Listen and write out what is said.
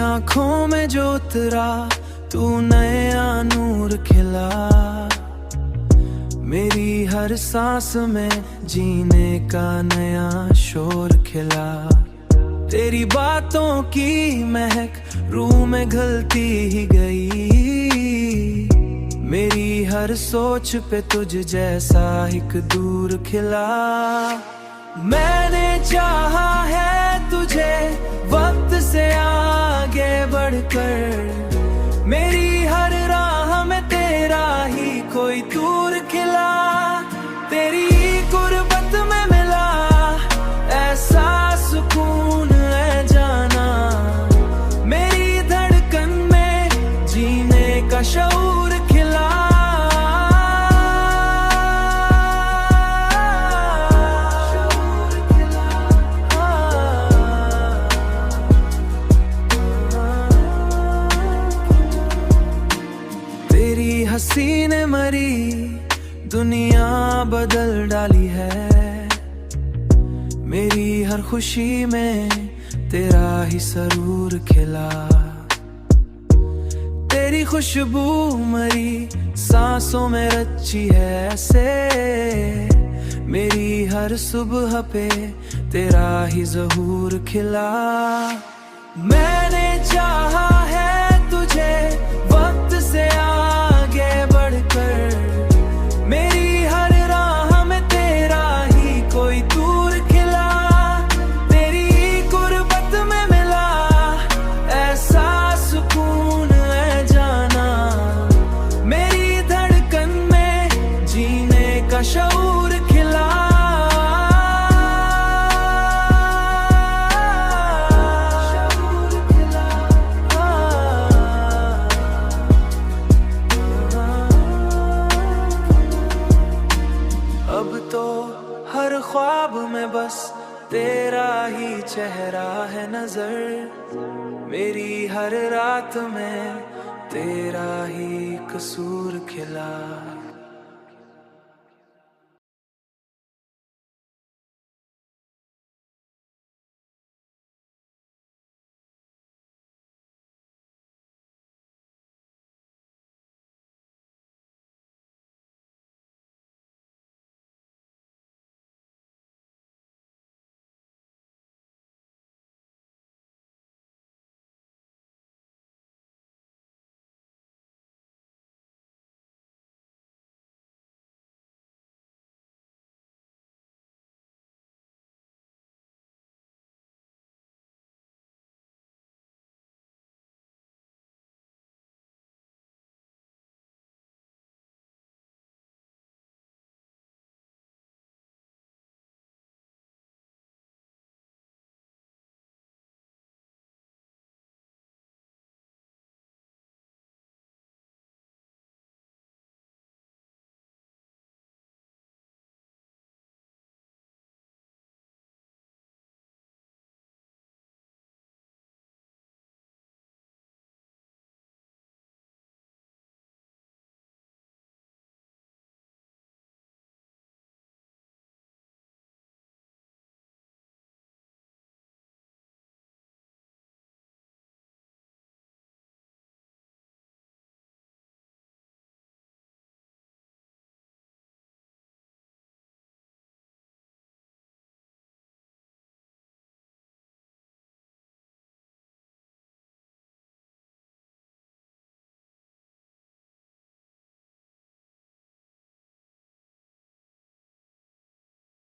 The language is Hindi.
आंखों में जो उतरा तू नया नूर खिला, मेरी हर सांस में जीने का नया शोर खिला। तेरी बातों की महक रूह में घुलती ही गई, मेरी हर सोच पे तुझ जैसा एक दूर खिला। मैंने चाहा है तुझे वक्त से आगे बढ़कर, मेरी हर राह में तेरा ही कोई दूर खिला। तेरी गुर्बत में मिला ऐसा सुकून है जाना, मेरी धड़कन में जीने का शऊर खिला। तेरी हंसी ने मरी दुनिया बदल डाली है, मेरी हर खुशी में तेरा ही सरूर खिला। तेरी खुशबू मरी सांसों में रची है ऐसे, मेरी हर सुबह पे तेरा ही ज़हूर खिला। मैंने चाहा है तुझे वक्त से आगे बढ़कर, मेरी हर राह में तेरा ही कोई दूर खिला। तेरी गुर्बत में मिला ऐसा सुकून है जाना, मेरी धड़कन में जीने का शऊर खिला। अब तो हर ख्वाब में बस तेरा ही चेहरा है नजर, मेरी हर रात में तेरा ही कसूर खिला।